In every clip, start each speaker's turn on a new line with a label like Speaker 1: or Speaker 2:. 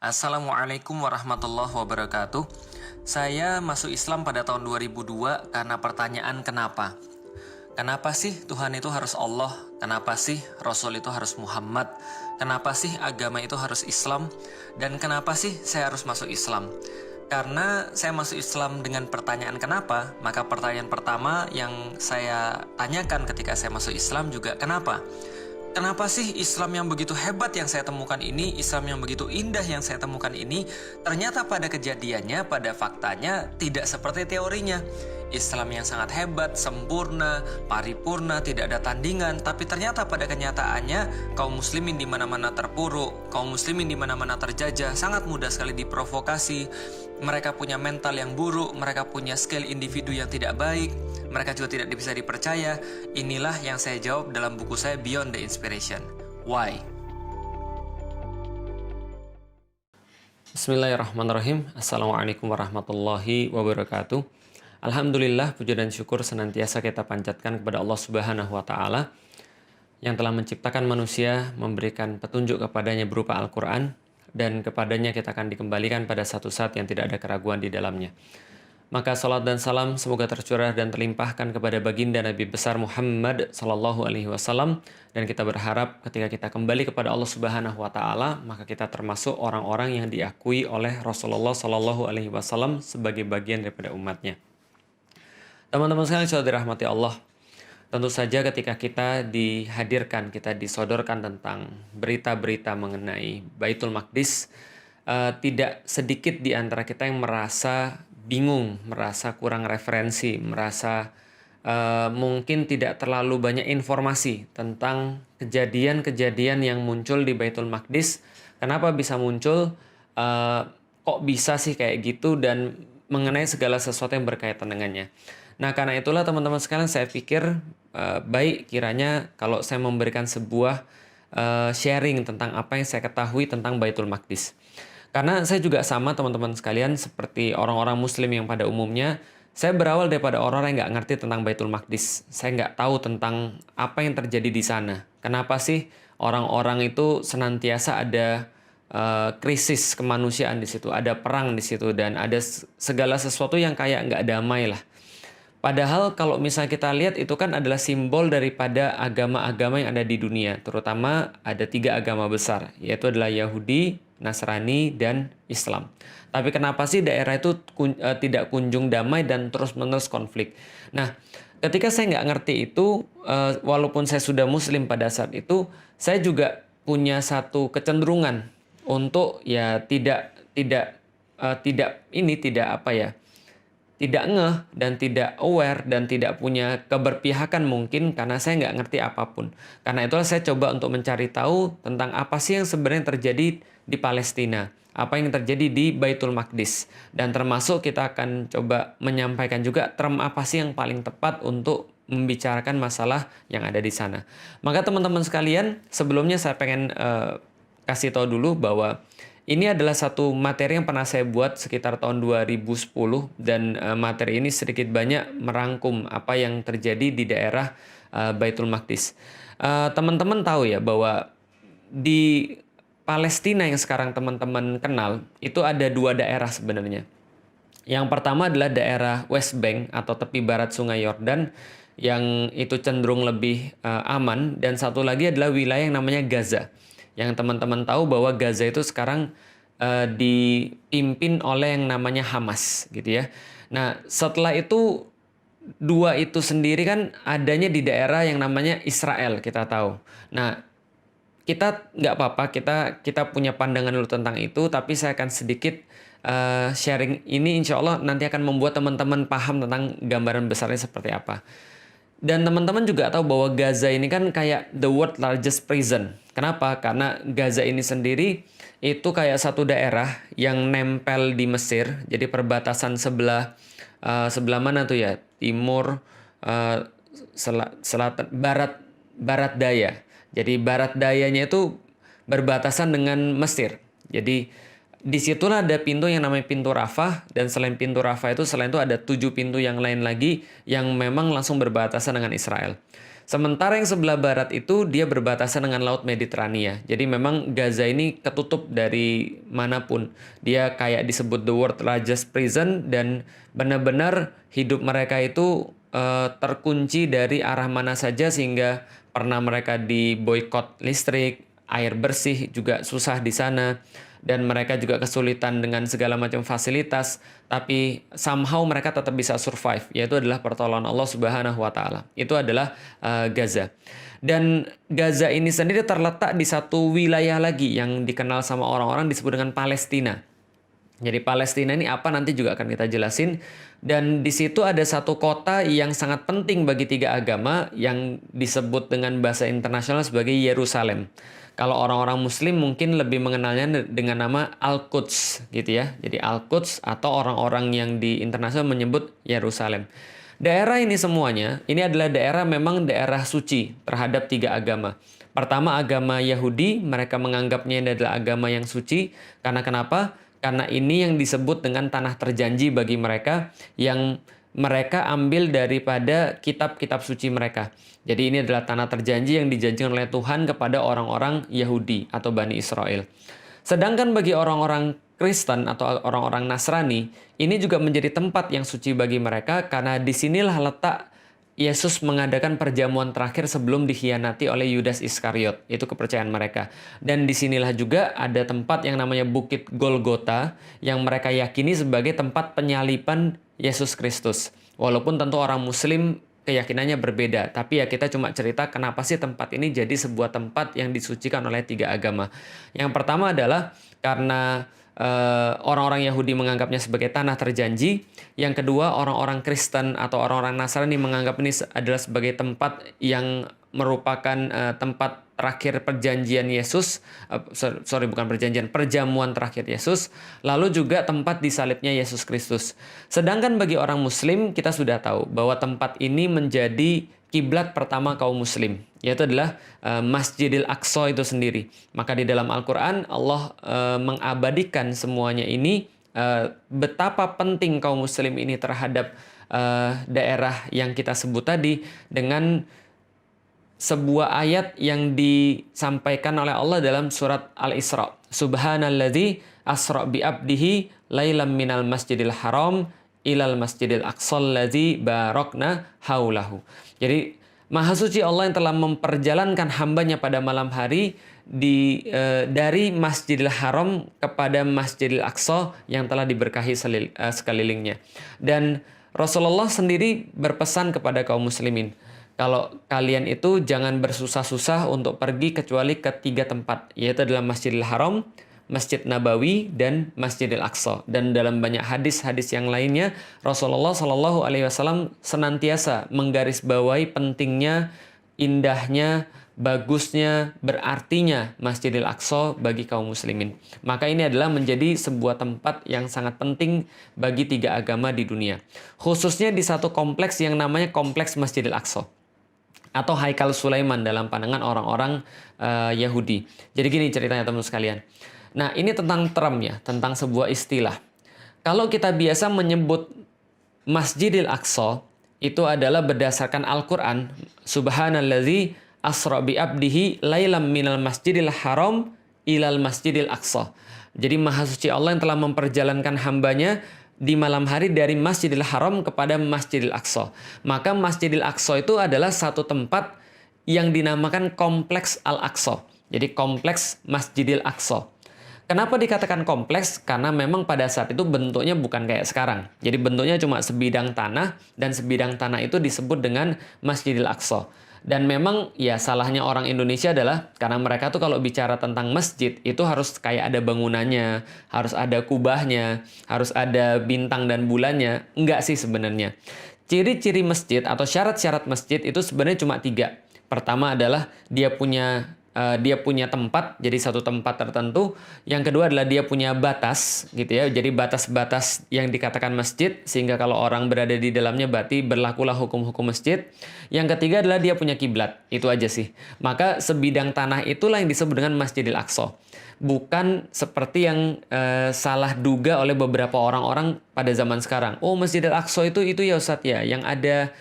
Speaker 1: Assalamualaikum warahmatullahi wabarakatuh. Saya masuk Islam pada tahun 2002 karena pertanyaan kenapa. Kenapa sih Tuhan itu harus Allah? Kenapa sih Rasul itu harus Muhammad? Kenapa sih agama itu harus Islam? Dan kenapa sih saya harus masuk Islam? Karena saya masuk Islam dengan pertanyaan kenapa, maka pertanyaan pertama yang saya tanyakan ketika saya masuk Islam juga kenapa? Kenapa sih Islam yang begitu hebat yang saya temukan ini, Islam yang begitu indah yang saya temukan ini, ternyata pada kejadiannya, pada faktanya tidak seperti teorinya. Islam yang sangat hebat, sempurna, paripurna, tidak ada tandingan, tapi ternyata pada kenyataannya kaum muslimin di mana-mana terpuruk, kaum muslimin di mana-mana terjajah, sangat mudah sekali diprovokasi. Mereka punya mental yang buruk, mereka punya skill individu yang tidak baik, mereka juga tidak bisa dipercaya. Inilah yang saya jawab dalam buku saya Beyond the Inspiration. Why? Bismillahirrahmanirrahim. Assalamualaikum warahmatullahi wabarakatuh. Alhamdulillah, puji dan syukur senantiasa kita panjatkan kepada Allah Subhanahu wa Ta'ala yang telah menciptakan manusia, memberikan petunjuk kepadanya berupa Al-Quran, dan kepadanya kita akan dikembalikan pada satu saat yang tidak ada keraguan di dalamnya. Maka salat dan salam semoga tercurah dan terlimpahkan kepada baginda Nabi besar Muhammad sallallahu alaihi wasallam, dan kita berharap ketika kita kembali kepada Allah Subhanahu wa Ta'ala, maka kita termasuk orang-orang yang diakui oleh Rasulullah sallallahu alaihi wasallam sebagai bagian daripada umatnya. Teman-teman sekalian sudah dirahmati Allah, tentu saja ketika kita dihadirkan, kita disodorkan tentang berita-berita mengenai Baitul Maqdis, tidak sedikit di antara kita yang merasa bingung, merasa kurang referensi, merasa mungkin tidak terlalu banyak informasi tentang kejadian-kejadian yang muncul di Baitul Maqdis. Kenapa bisa muncul, kok bisa sih kayak gitu, dan mengenai segala sesuatu yang berkaitan dengannya. Nah, karena itulah teman-teman sekalian, saya pikir baik kiranya kalau saya memberikan sebuah sharing tentang apa yang saya ketahui tentang Baitul Maqdis. Karena saya juga sama teman-teman sekalian seperti orang-orang muslim yang pada umumnya, saya berawal daripada orang-orang yang nggak ngerti tentang Baitul Maqdis. Saya nggak tahu tentang apa yang terjadi di sana. Kenapa sih orang-orang itu senantiasa ada krisis kemanusiaan di situ, ada perang di situ, dan ada segala sesuatu yang kayak nggak damai lah. Padahal kalau misalnya kita lihat itu kan adalah simbol daripada agama-agama yang ada di dunia. Terutama ada 3 agama besar, yaitu adalah Yahudi, Nasrani, dan Islam. Tapi kenapa sih daerah itu tidak kunjung damai dan terus-menerus konflik? Nah, ketika saya nggak ngerti itu, walaupun saya sudah muslim pada saat itu, saya juga punya satu kecenderungan untuk ya tidak ngeh dan tidak aware dan tidak punya keberpihakan mungkin karena saya nggak ngerti apapun. Karena itulah saya coba untuk mencari tahu tentang apa sih yang sebenarnya terjadi di Palestina, apa yang terjadi di Baitul Maqdis, dan termasuk kita akan coba menyampaikan juga term apa sih yang paling tepat untuk membicarakan masalah yang ada di sana. Maka teman-teman sekalian, sebelumnya saya pengen kasih tahu dulu bahwa ini adalah satu materi yang pernah saya buat sekitar tahun 2010, dan materi ini sedikit banyak merangkum apa yang terjadi di daerah Baitul Maqdis. Teman-teman tahu ya bahwa di Palestina yang sekarang teman-teman kenal itu ada 2 daerah sebenarnya. Yang pertama adalah daerah West Bank atau tepi barat Sungai Yordan yang itu cenderung lebih aman, dan satu lagi adalah wilayah yang namanya Gaza. Yang teman-teman tahu bahwa Gaza itu sekarang dipimpin oleh yang namanya Hamas gitu ya. Nah, setelah itu 2 itu sendiri kan adanya di daerah yang namanya Israel, kita tahu. Nah, kita nggak apa-apa, kita punya pandangan dulu tentang itu, tapi saya akan sedikit sharing ini, insya Allah nanti akan membuat teman-teman paham tentang gambaran besarnya seperti apa. Dan teman-teman juga tahu bahwa Gaza ini kan kayak the world largest prison. Kenapa? Karena Gaza ini sendiri itu kayak satu daerah yang nempel di Mesir. Jadi perbatasan sebelah mana tuh ya? Timur, selatan, barat daya. Jadi barat dayanya itu berbatasan dengan Mesir. Jadi disitulah ada pintu yang namanya pintu Rafah, dan selain pintu Rafah itu, selain itu ada 7 pintu yang lain lagi yang memang langsung berbatasan dengan Israel. Sementara yang sebelah barat itu dia berbatasan dengan Laut Mediterania. Jadi memang Gaza ini ketutup dari manapun. Dia kayak disebut the world largest prison dan benar-benar hidup mereka itu terkunci dari arah mana saja sehingga pernah mereka diboikot listrik, air bersih juga susah di sana dan mereka juga kesulitan dengan segala macam fasilitas, tapi somehow mereka tetap bisa survive, yaitu adalah pertolongan Allah Subhanahu wa taala. Itu adalah Gaza. Dan Gaza ini sendiri terletak di satu wilayah lagi yang dikenal sama orang-orang disebut dengan Palestina. Jadi Palestina ini apa nanti juga akan kita jelasin. Dan di situ ada satu kota yang sangat penting bagi tiga agama yang disebut dengan bahasa internasional sebagai Yerusalem. Kalau orang-orang Muslim mungkin lebih mengenalnya dengan nama Al-Quds gitu ya. Jadi Al-Quds atau orang-orang yang di internasional menyebut Yerusalem. Daerah ini semuanya, ini adalah daerah memang daerah suci terhadap tiga agama. Pertama agama Yahudi, mereka menganggapnya ini adalah agama yang suci. Karena kenapa? Karena ini yang disebut dengan tanah terjanji bagi mereka yang mereka ambil daripada kitab-kitab suci mereka. Jadi ini adalah tanah terjanji yang dijanjikan oleh Tuhan kepada orang-orang Yahudi atau Bani Israel. Sedangkan bagi orang-orang Kristen atau orang-orang Nasrani, ini juga menjadi tempat yang suci bagi mereka karena disinilah letak Yesus mengadakan perjamuan terakhir sebelum dikhianati oleh Yudas Iskariot. Itu kepercayaan mereka. Dan disinilah juga ada tempat yang namanya Bukit Golgota yang mereka yakini sebagai tempat penyaliban Yesus Kristus. Walaupun tentu orang Muslim keyakinannya berbeda. Tapi ya kita cuma cerita kenapa sih tempat ini jadi sebuah tempat yang disucikan oleh tiga agama. Yang pertama adalah karena orang-orang Yahudi menganggapnya sebagai tanah terjanji. Yang kedua, orang-orang Kristen atau orang-orang Nasrani menganggap ini adalah sebagai tempat yang merupakan tempat terakhir perjanjian Yesus. Perjamuan terakhir Yesus. Lalu juga tempat disalibnya Yesus Kristus. Sedangkan bagi orang Muslim, kita sudah tahu bahwa tempat ini menjadi kiblat pertama kaum muslim, yaitu adalah Masjidil Aqsa itu sendiri. Maka di dalam Al-Quran Allah mengabadikan semuanya ini, betapa penting kaum muslim ini terhadap daerah yang kita sebut tadi dengan sebuah ayat yang disampaikan oleh Allah dalam surat Al-Isra. Subhanalladzi asra bi abdihi lailam minal masjidil haram ilal masjidil aqsal ladzi barakna haulahu. Jadi Maha Suci Allah yang telah memperjalankan hambanya pada malam hari dari Masjidil Haram kepada Masjidil Aqsa yang telah diberkahi sekelilingnya. Dan Rasulullah sendiri berpesan kepada kaum muslimin, kalau kalian itu jangan bersusah-susah untuk pergi kecuali ke tiga tempat, yaitu adalah Masjidil Haram, Masjid Nabawi, dan Masjidil Aqsa. Dan dalam banyak hadis-hadis yang lainnya, Rasulullah Shallallahu Alaihi Wasallam senantiasa menggarisbawahi pentingnya, indahnya, bagusnya, berartinya Masjidil Aqsa bagi kaum muslimin. Maka ini adalah menjadi sebuah tempat yang sangat penting bagi tiga agama di dunia. Khususnya di satu kompleks yang namanya Kompleks Masjidil Aqsa atau Haikal Sulaiman dalam pandangan orang-orang Yahudi. Jadi gini ceritanya teman-teman sekalian. Nah, ini tentang term ya, tentang sebuah istilah. Kalau kita biasa menyebut Masjidil Aqsa, itu adalah berdasarkan Al-Quran. Subhanalladzi asra bi abdihi lailam minal masjidil haram ilal masjidil aqsa. Jadi Maha Suci Allah yang telah memperjalankan hambanya di malam hari dari Masjidil Haram kepada Masjidil Aqsa. Maka Masjidil Aqsa itu adalah satu tempat yang dinamakan Kompleks Al-Aqsa. Jadi Kompleks Masjidil Aqsa. Kenapa dikatakan kompleks? Karena memang pada saat itu bentuknya bukan kayak sekarang. Jadi bentuknya cuma sebidang tanah, dan sebidang tanah itu disebut dengan Masjidil Aqsa. Dan memang ya salahnya orang Indonesia adalah karena mereka tuh kalau bicara tentang masjid itu harus kayak ada bangunannya, harus ada kubahnya, harus ada bintang dan bulannya. Enggak sih sebenarnya. Ciri-ciri masjid atau syarat-syarat masjid itu sebenarnya cuma 3. Pertama adalah dia punya tempat, jadi satu tempat tertentu. Yang kedua adalah dia punya batas, gitu ya. Jadi batas-batas yang dikatakan masjid, sehingga kalau orang berada di dalamnya berarti berlakulah hukum-hukum masjid. Yang ketiga adalah dia punya kiblat, itu aja sih. Maka sebidang tanah itulah yang disebut dengan Masjidil Aqsa. bukan seperti yang salah duga oleh beberapa orang-orang pada zaman sekarang. Oh, Masjidil Aqsa itu ya Ustadz ya, yang ada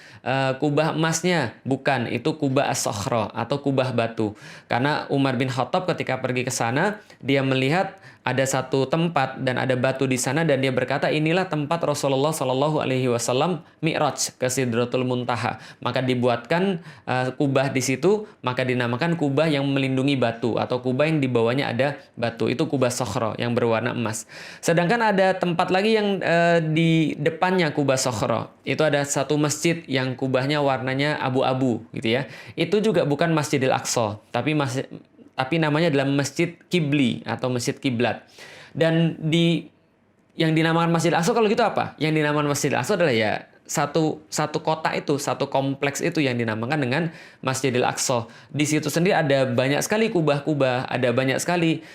Speaker 1: kubah emasnya. Bukan, itu kubah as-sokhra atau kubah batu. Karena Umar bin Khattab ketika pergi ke sana, dia melihat ada satu tempat dan ada batu di sana, dan dia berkata, inilah tempat Rasulullah Shallallahu Alaihi Wasallam Mi'raj ke Sidratul Muntaha. Maka dibuatkan kubah di situ, maka dinamakan kubah yang melindungi batu atau kubah yang di bawahnya ada batu. Itu kubah sokhra yang berwarna emas. Sedangkan ada tempat lagi yang di depannya kubah sokhra. Itu ada satu masjid yang kubahnya warnanya abu-abu gitu ya. Itu juga bukan Masjidil Aqsa, tapi namanya adalah Masjid Kibli atau Masjid Kiblat. Dan yang dinamakan Masjid Al-Aqsa kalau gitu apa? Yang dinamakan Masjid Al-Aqsa adalah ya satu kota itu, satu kompleks itu yang dinamakan dengan Masjidil Aqsa. Di situ sendiri ada banyak sekali kubah-kubah, ada banyak sekali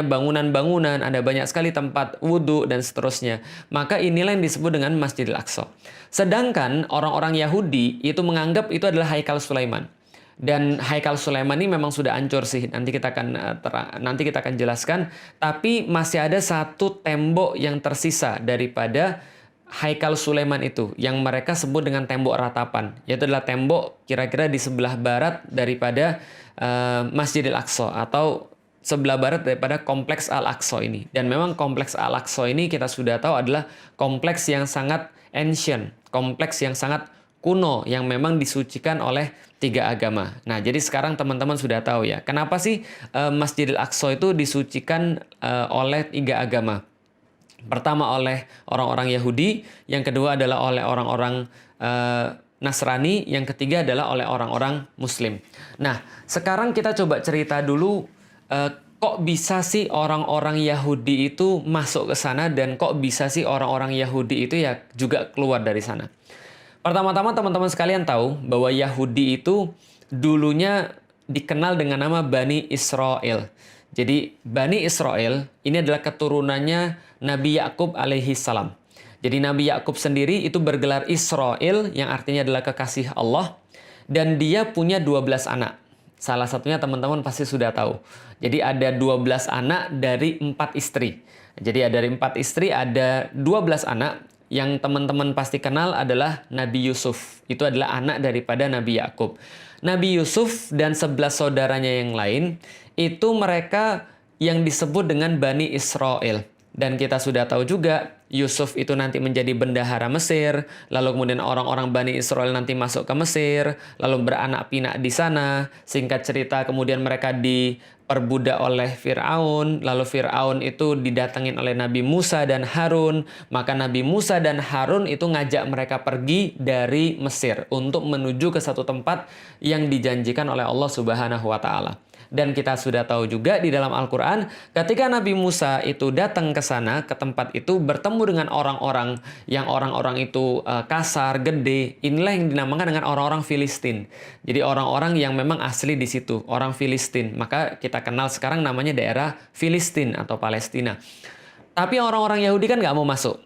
Speaker 1: bangunan-bangunan, ada banyak sekali tempat wudhu dan seterusnya. Maka inilah yang disebut dengan Masjidil Aqsa. Sedangkan orang-orang Yahudi itu menganggap itu adalah Haikal Sulaiman. Dan Haikal Sulaiman ini memang sudah hancur sih. Nanti kita akan jelaskan. Tapi masih ada satu tembok yang tersisa daripada Haikal Sulaiman itu, yang mereka sebut dengan tembok ratapan. Yaitu adalah tembok kira-kira di sebelah barat daripada Masjidil Aqsa, atau sebelah barat daripada kompleks Al-Aqsa ini. Dan memang kompleks Al-Aqsa ini kita sudah tahu adalah kompleks yang sangat ancient, kompleks yang sangat kuno, yang memang disucikan oleh 3 agama. Nah, jadi sekarang teman-teman sudah tahu ya, kenapa sih Masjidil Aqsa itu disucikan oleh 3 agama. Pertama oleh orang-orang Yahudi, yang kedua adalah oleh orang-orang Nasrani, yang ketiga adalah oleh orang-orang Muslim. Nah, sekarang kita coba cerita dulu kok bisa sih orang-orang Yahudi itu masuk ke sana, dan kok bisa sih orang-orang Yahudi itu ya juga keluar dari sana. Pertama-tama teman-teman sekalian tahu bahwa Yahudi itu dulunya dikenal dengan nama Bani Israel. Jadi Bani Israel ini adalah keturunannya Nabi Yakub alaihi salam. Jadi Nabi Yakub sendiri itu bergelar Israel, yang artinya adalah kekasih Allah. Dan dia punya 12 anak. Salah satunya teman-teman pasti sudah tahu. Jadi ada 12 anak dari 4 istri. Jadi dari 4 istri ada 12 anak. Yang teman-teman pasti kenal adalah Nabi Yusuf. Itu adalah anak daripada Nabi Yakub. Nabi Yusuf dan 11 saudaranya yang lain, itu mereka yang disebut dengan Bani Israel. Dan kita sudah tahu juga, Yusuf itu nanti menjadi bendahara Mesir, lalu kemudian orang-orang Bani Israel nanti masuk ke Mesir, lalu beranak pinak di sana. Singkat cerita, kemudian mereka diperbudak oleh Fir'aun, lalu Fir'aun itu didatengin oleh Nabi Musa dan Harun. Maka Nabi Musa dan Harun itu ngajak mereka pergi dari Mesir untuk menuju ke satu tempat yang dijanjikan oleh Allah Subhanahu wa Ta'ala. Dan kita sudah tahu juga di dalam Al-Quran, ketika Nabi Musa itu datang ke sana, ke tempat itu, bertemu dengan orang-orang itu kasar, gede. Inilah yang dinamakan dengan orang-orang Filistin. Jadi orang-orang yang memang asli di situ, orang Filistin. Maka kita kenal sekarang namanya daerah Filistin atau Palestina. Tapi orang-orang Yahudi kan nggak mau masuk.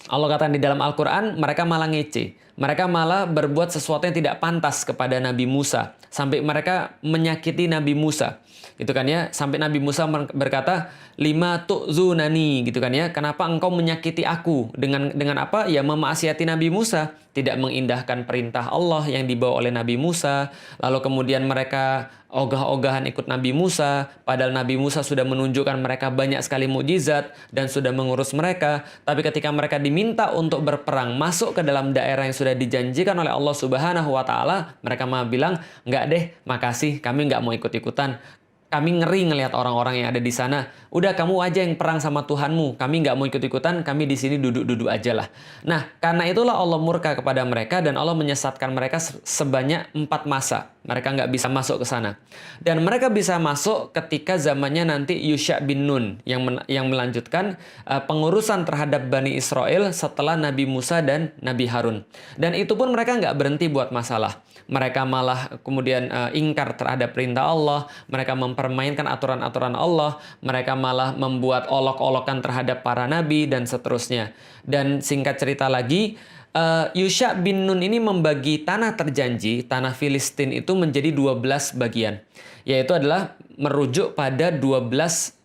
Speaker 1: Allah katakan di dalam Al-Quran, mereka malah ngece. Mereka malah berbuat sesuatu yang tidak pantas kepada Nabi Musa. Sampai mereka menyakiti Nabi Musa. Gitu kan ya. Sampai Nabi Musa berkata, "Lima tu'zunani," gitu kan ya. Kenapa engkau menyakiti aku? Dengan apa? Ya memaksiati Nabi Musa. Tidak mengindahkan perintah Allah yang dibawa oleh Nabi Musa. Lalu kemudian mereka ogah-ogahan ikut Nabi Musa. Padahal Nabi Musa sudah menunjukkan mereka banyak sekali mukjizat dan sudah mengurus mereka. Tapi ketika mereka diminta untuk berperang, masuk ke dalam daerah yang sudah dijanjikan oleh Allah Subhanahu wa Ta'ala, mereka malah bilang, "Enggak deh, makasih, kami enggak mau ikut-ikutan. Kami ngeri ngelihat orang-orang yang ada di sana. Udah kamu aja yang perang sama Tuhanmu. Kami nggak mau ikut-ikutan. Kami di sini duduk-duduk aja lah." Nah, karena itulah Allah murka kepada mereka dan Allah menyesatkan mereka sebanyak 4 masa. Mereka nggak bisa masuk ke sana. Dan mereka bisa masuk ketika zamannya nanti Yusha bin Nun yang melanjutkan pengurusan terhadap Bani Israel setelah Nabi Musa dan Nabi Harun. Dan itu pun mereka nggak berhenti buat masalah. Mereka malah kemudian ingkar terhadap perintah Allah. Mereka mempermainkan aturan-aturan Allah. Mereka malah membuat olok-olokan terhadap para nabi dan seterusnya. Dan singkat cerita lagi, Yusha bin Nun ini membagi tanah terjanji, tanah Filistin itu menjadi 12 bagian. Yaitu adalah merujuk pada 12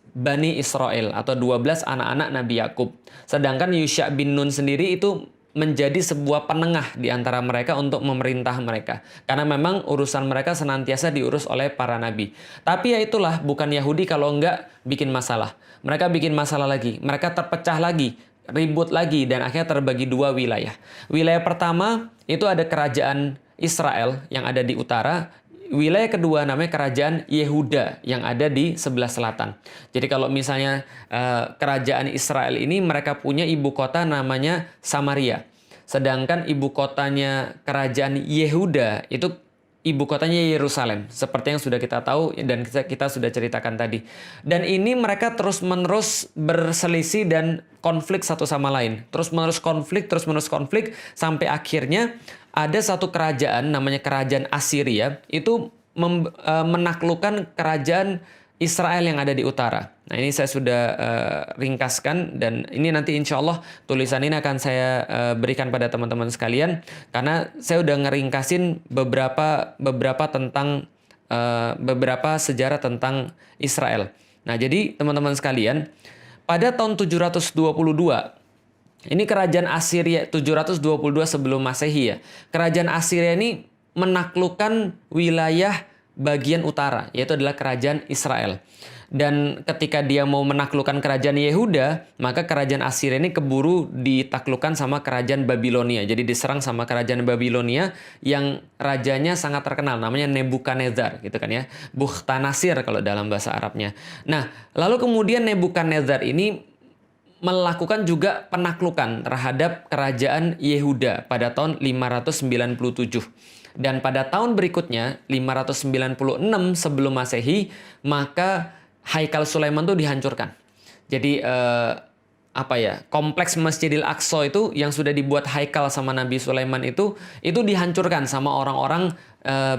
Speaker 1: Bani Israel atau 12 anak-anak Nabi Yakub. Sedangkan Yusha bin Nun sendiri itu menjadi sebuah penengah di antara mereka untuk memerintah mereka. Karena memang urusan mereka senantiasa diurus oleh para nabi. Tapi ya itulah, bukan Yahudi kalau enggak bikin masalah. Mereka bikin masalah lagi. Mereka terpecah lagi, ribut lagi, dan akhirnya terbagi dua wilayah. Wilayah pertama itu ada kerajaan Israel yang ada di utara. Wilayah kedua namanya kerajaan Yehuda yang ada di sebelah selatan. Jadi kalau misalnya kerajaan Israel ini mereka punya ibu kota namanya Samaria. Sedangkan ibu kotanya kerajaan Yehuda itu ibu kotanya Yerusalem. Seperti yang sudah kita tahu dan kita sudah ceritakan tadi. Dan ini mereka terus-menerus berselisih dan konflik satu sama lain. Terus-menerus konflik sampai akhirnya ada satu kerajaan namanya kerajaan Assyria itu menaklukkan kerajaan Israel yang ada di utara. Nah, ini saya sudah ringkaskan, dan ini nanti insya Allah tulisan ini akan saya berikan pada teman-teman sekalian, karena saya udah ngeringkasin beberapa tentang beberapa sejarah tentang Israel. Nah, jadi teman-teman sekalian, pada tahun 722 ini kerajaan Assyria 722 sebelum Masehi ya. Kerajaan Assyria ini menaklukkan wilayah bagian utara, yaitu adalah kerajaan Israel. Dan ketika dia mau menaklukkan kerajaan Yehuda, maka kerajaan Assyria ini keburu ditaklukkan sama kerajaan Babilonia. Jadi diserang sama kerajaan Babilonia yang rajanya sangat terkenal, namanya Nebukadnezar gitu kan ya. Bukhtanasir kalau dalam bahasa Arabnya. Nah, lalu kemudian Nebukadnezar ini melakukan juga penaklukan terhadap kerajaan Yehuda pada tahun 597. Dan pada tahun berikutnya, 596 sebelum Masehi, maka Haikal Sulaiman itu dihancurkan. Jadi kompleks Masjidil Aqsa itu yang sudah dibuat Haikal sama Nabi Sulaiman itu dihancurkan sama orang-orang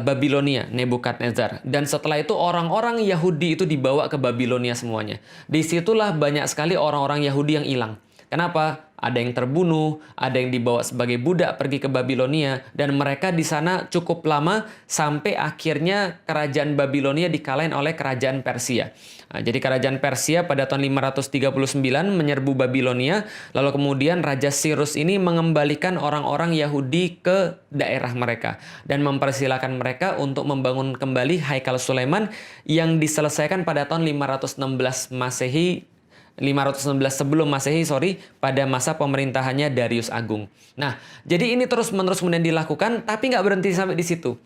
Speaker 1: Babilonia, Nebukadnezar. Dan setelah itu orang-orang Yahudi itu dibawa ke Babilonia semuanya. Disitulah banyak sekali orang-orang Yahudi yang hilang. Kenapa? Ada yang terbunuh, ada yang dibawa sebagai budak pergi ke Babilonia, dan mereka di sana cukup lama sampai akhirnya kerajaan Babilonia dikalahin oleh kerajaan Persia. Nah, jadi kerajaan Persia pada tahun 539 menyerbu Babilonia, lalu kemudian Raja Cyrus ini mengembalikan orang-orang Yahudi ke daerah mereka dan mempersilahkan mereka untuk membangun kembali Haikal Sulaiman yang diselesaikan pada tahun 516 sebelum Masehi, pada masa pemerintahannya Darius Agung. Nah, jadi ini terus-menerus kemudian dilakukan, tapi nggak berhenti sampai di situ.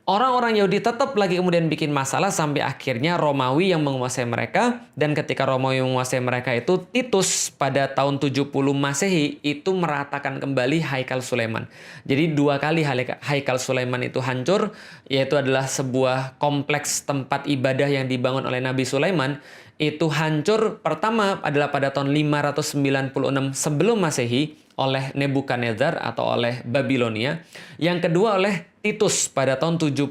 Speaker 1: Orang-orang Yahudi tetap lagi kemudian bikin masalah sampai akhirnya Romawi yang menguasai mereka, dan ketika Romawi menguasai mereka itu Titus pada tahun 70 Masehi itu meratakan kembali Haikal Sulaiman. Jadi 2 kali Haikal Sulaiman itu hancur, yaitu adalah sebuah kompleks tempat ibadah yang dibangun oleh Nabi Sulaiman. Itu hancur pertama adalah pada tahun 596 sebelum Masehi oleh Nebukadnezar atau oleh Babilonia. Yang kedua oleh Titus pada tahun 70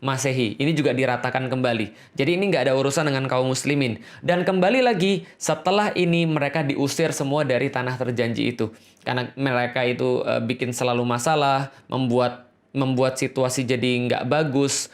Speaker 1: Masehi. Ini juga diratakan kembali. Jadi ini nggak ada urusan dengan kaum muslimin. Dan kembali lagi setelah ini mereka diusir semua dari tanah terjanji itu. Karena mereka itu bikin selalu masalah, membuat situasi jadi nggak bagus,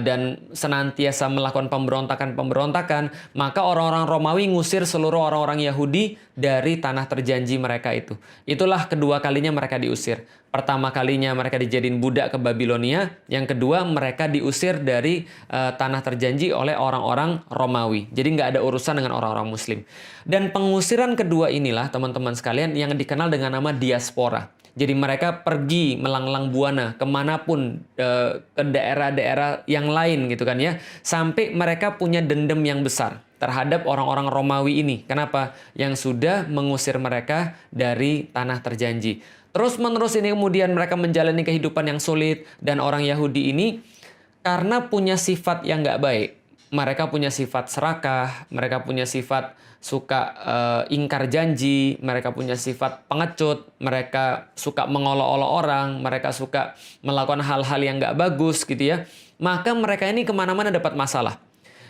Speaker 1: dan senantiasa melakukan pemberontakan, maka orang-orang Romawi ngusir seluruh orang-orang Yahudi dari tanah terjanji mereka itu. Itulah kedua kalinya mereka diusir. Pertama kalinya mereka dijadiin budak ke Babilonia, yang kedua mereka diusir dari tanah terjanji oleh orang-orang Romawi. Jadi nggak ada urusan dengan orang-orang Muslim. Dan pengusiran kedua inilah teman-teman sekalian yang dikenal dengan nama diaspora. Jadi mereka pergi melanglang buana kemanapun, ke daerah-daerah yang lain gitu kan ya. Sampai mereka punya dendam yang besar terhadap orang-orang Romawi ini. Kenapa? Yang sudah mengusir mereka dari tanah terjanji. Terus-menerus ini kemudian mereka menjalani kehidupan yang sulit. Dan orang Yahudi ini karena punya sifat yang nggak baik. Mereka punya sifat serakah, mereka punya sifat suka ingkar janji, mereka punya sifat pengecut, mereka suka mengolok-olok orang, mereka suka melakukan hal-hal yang nggak bagus gitu ya. Maka mereka ini kemana-mana dapat masalah.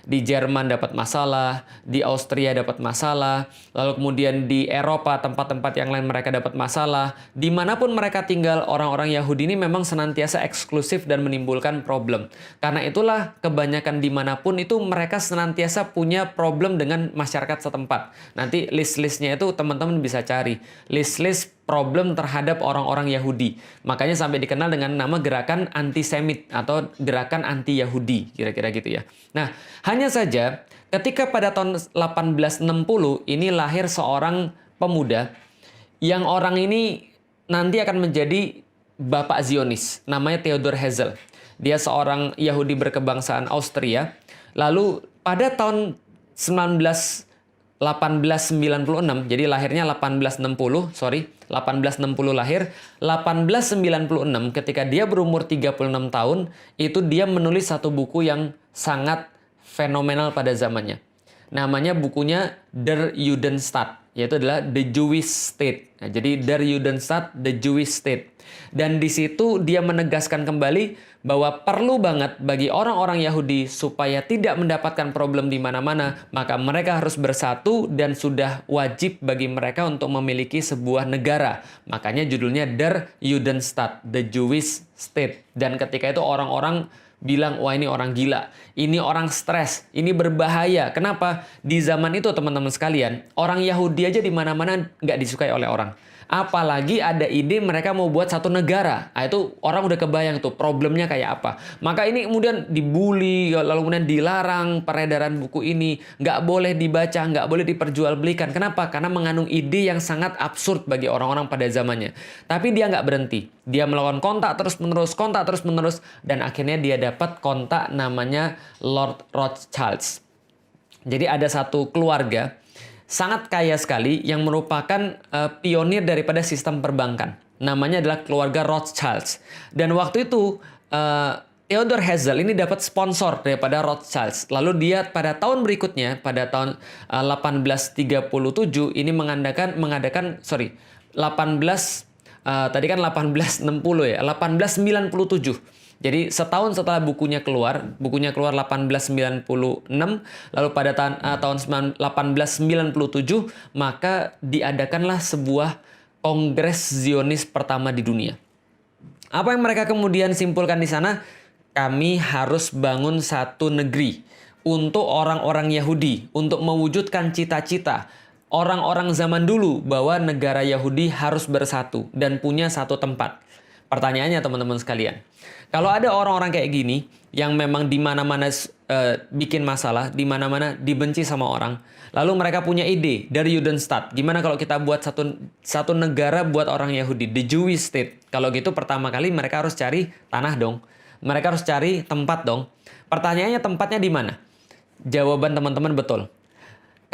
Speaker 1: di Jerman dapat masalah, di Austria dapat masalah, lalu kemudian di Eropa tempat-tempat yang lain mereka dapat masalah. Dimanapun mereka tinggal, orang-orang Yahudi ini memang senantiasa eksklusif dan menimbulkan problem. Karena itulah kebanyakan dimanapun itu mereka senantiasa punya problem dengan masyarakat setempat. Nanti list-listnya itu teman-teman bisa cari. List-list problem terhadap orang-orang Yahudi. Makanya sampai dikenal dengan nama gerakan antisemit atau gerakan anti-Yahudi, kira-kira gitu ya. Nah, hanya saja ketika pada tahun 1860 ini lahir seorang pemuda yang orang ini nanti akan menjadi bapak Zionis, namanya Theodor Herzl. Dia seorang Yahudi berkebangsaan Austria. Lalu pada tahun 1896, jadi lahirnya 1860 lahir, 1896 ketika dia berumur 36 tahun, itu dia menulis satu buku yang sangat fenomenal pada zamannya. Namanya bukunya Der Judenstaat, yaitu adalah The Jewish State. Nah, jadi Der Judenstaat, The Jewish State. Dan di situ dia menegaskan kembali bahwa perlu banget bagi orang-orang Yahudi supaya tidak mendapatkan problem di mana-mana, maka mereka harus bersatu dan sudah wajib bagi mereka untuk memiliki sebuah negara. Makanya judulnya Der Judenstaat, The Jewish State. Dan ketika itu orang-orang bilang, wah ini orang gila, ini orang stres, ini berbahaya. Kenapa? Di zaman itu teman-teman sekalian, orang Yahudi aja di mana-mana nggak disukai oleh orang. Apalagi ada ide mereka mau buat satu negara. Nah, itu orang udah kebayang tuh problemnya kayak apa. Maka ini kemudian dibully, lalu kemudian dilarang peredaran buku ini. Nggak boleh dibaca, nggak boleh diperjualbelikan. Kenapa? Karena mengandung ide yang sangat absurd bagi orang-orang pada zamannya. Tapi dia nggak berhenti. Dia melakukan kontak terus-menerus. Dan akhirnya dia dapat kontak namanya Lord Rothschild. Jadi ada satu keluarga sangat kaya sekali yang merupakan pionir daripada sistem perbankan. Namanya adalah keluarga Rothschild. Dan waktu itu Theodor Herzl ini dapat sponsor daripada Rothschild. Lalu dia pada tahun berikutnya, pada tahun 1837 ini mengadakan tadi kan 1860 ya, 1897. Jadi setahun setelah bukunya keluar 1896, lalu pada tahun 1897 maka diadakanlah sebuah Kongres Zionis pertama di dunia. Apa yang mereka kemudian simpulkan di sana? Kami harus bangun satu negeri untuk orang-orang Yahudi, untuk mewujudkan cita-cita orang-orang zaman dulu bahwa negara Yahudi harus bersatu dan punya satu tempat. Pertanyaannya teman-teman sekalian, kalau ada orang-orang kayak gini yang memang di mana-mana bikin masalah, di mana-mana dibenci sama orang, lalu mereka punya ide dari Judenstaat, gimana kalau kita buat satu negara buat orang Yahudi, the Jewish State. Kalau gitu pertama kali mereka harus cari tanah dong, mereka harus cari tempat dong. Pertanyaannya tempatnya di mana? Jawaban teman-teman betul.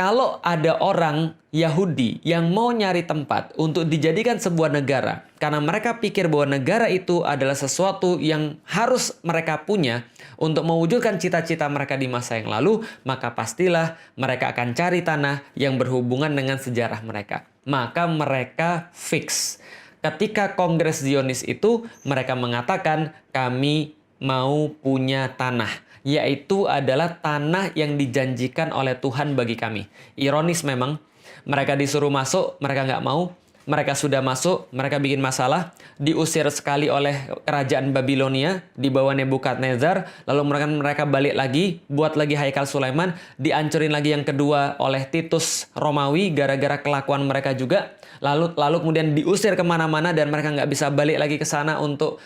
Speaker 1: Kalau ada orang Yahudi yang mau nyari tempat untuk dijadikan sebuah negara, karena mereka pikir bahwa negara itu adalah sesuatu yang harus mereka punya untuk mewujudkan cita-cita mereka di masa yang lalu, maka pastilah mereka akan cari tanah yang berhubungan dengan sejarah mereka. Maka mereka fix. Ketika Kongres Zionis itu, mereka mengatakan kami mau punya tanah. Yaitu adalah tanah yang dijanjikan oleh Tuhan bagi kami. Ironis memang, mereka disuruh masuk, mereka nggak mau. Mereka sudah masuk, mereka bikin masalah, diusir sekali oleh kerajaan Babilonia di bawah Nebukadnezar, lalu mereka balik lagi, buat lagi Haikal Sulaiman, dihancurin lagi yang kedua oleh Titus Romawi gara-gara kelakuan mereka juga. Lalu kemudian diusir kemana-mana dan mereka nggak bisa balik lagi ke sana untuk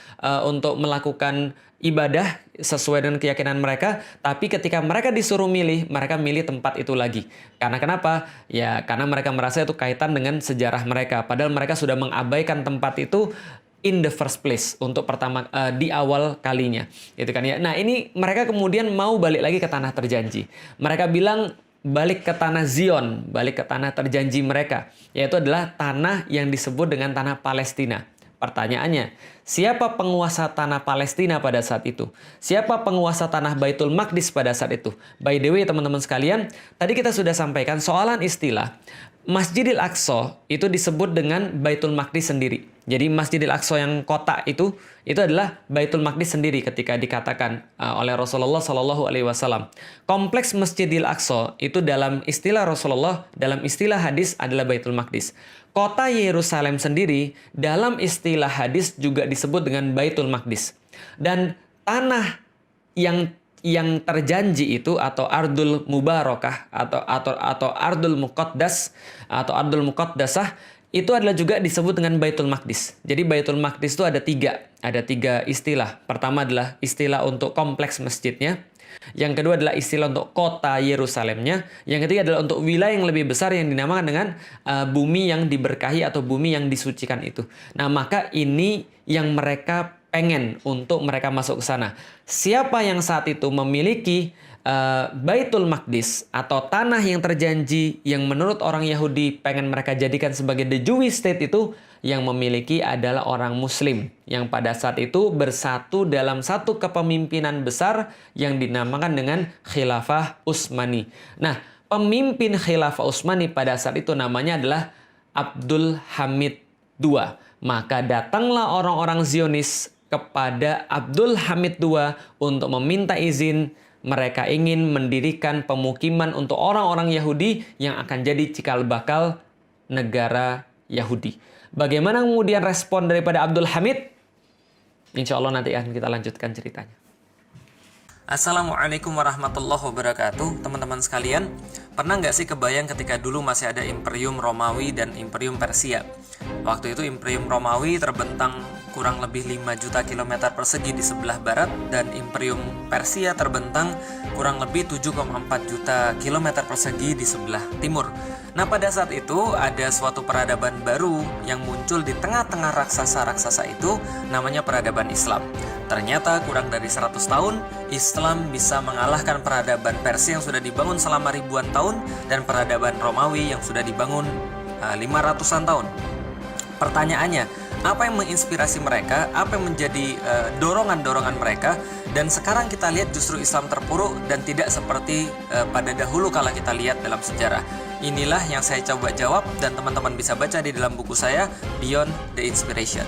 Speaker 1: melakukan ibadah sesuai dengan keyakinan mereka. Tapi ketika mereka disuruh milih, mereka milih tempat itu lagi. Karena kenapa? Ya karena mereka merasa itu kaitan dengan sejarah mereka. Padahal mereka sudah mengabaikan tempat itu in the first place untuk pertama di awal kalinya, gitu kan ya. Nah ini mereka kemudian mau balik lagi ke tanah terjanji. Mereka bilang balik ke tanah Zion, balik ke tanah terjanji mereka, yaitu adalah tanah yang disebut dengan tanah Palestina. Pertanyaannya, siapa penguasa tanah Palestina pada saat itu? Siapa penguasa tanah Baitul Maqdis pada saat itu? By the way, teman-teman sekalian, tadi kita sudah sampaikan soalan istilah. Masjidil Aqsa itu disebut dengan Baitul Maqdis sendiri. Jadi Masjidil Aqsa yang kota itu adalah Baitul Maqdis sendiri ketika dikatakan oleh Rasulullah Shallallahu Alaihi Wasallam. Kompleks Masjidil Aqsa itu dalam istilah Rasulullah, dalam istilah hadis adalah Baitul Maqdis. Kota Yerusalem sendiri dalam istilah hadis juga disebut dengan Baitul Maqdis. Dan tanah yang terjanji itu atau Ardul Mubarakah atau Ardul Muqaddas atau Ardul Muqaddasah itu adalah juga disebut dengan Baitul Maqdis. Jadi Baitul Maqdis itu ada tiga istilah. Pertama adalah istilah untuk kompleks masjidnya. Yang kedua adalah istilah untuk kota Yerusalemnya. Yang ketiga adalah untuk wilayah yang lebih besar yang dinamakan dengan bumi yang diberkahi atau bumi yang disucikan itu. Nah, maka ini yang mereka pengen untuk mereka masuk ke sana. Siapa yang saat itu memiliki Baitul Maqdis atau tanah yang terjanji yang menurut orang Yahudi pengen mereka jadikan sebagai the Jewish state itu, yang memiliki adalah orang Muslim yang pada saat itu bersatu dalam satu kepemimpinan besar yang dinamakan dengan Khilafah Utsmani. Nah, pemimpin Khilafah Utsmani pada saat itu namanya adalah Abdul Hamid II. Maka datanglah orang-orang Zionis kepada Abdul Hamid II untuk meminta izin. Mereka ingin mendirikan pemukiman untuk orang-orang Yahudi yang akan jadi cikal bakal negara Yahudi. Bagaimana kemudian respon daripada Abdul Hamid? Insya Allah nanti akan kita lanjutkan ceritanya. Assalamualaikum warahmatullahi wabarakatuh. Teman-teman sekalian, pernah nggak sih kebayang ketika dulu masih ada Imperium Romawi dan Imperium Persia? Waktu itu Imperium Romawi terbentang kurang lebih 5 juta kilometer persegi di sebelah barat, dan Imperium Persia terbentang kurang lebih 7,4 juta kilometer persegi di sebelah timur. Nah, pada saat itu ada suatu peradaban baru yang muncul di tengah-tengah raksasa-raksasa itu, namanya peradaban Islam. Ternyata kurang dari 100 tahun, Islam bisa mengalahkan peradaban Persia yang sudah dibangun selama ribuan tahun dan peradaban Romawi yang sudah dibangun 500-an tahun. Pertanyaannya, apa yang menginspirasi mereka? Apa yang menjadi dorongan-dorongan mereka? Dan sekarang kita lihat justru Islam terpuruk dan tidak seperti pada dahulu kala kita lihat dalam sejarah. Inilah yang saya coba jawab dan teman-teman bisa baca di dalam buku saya, Beyond the Inspiration.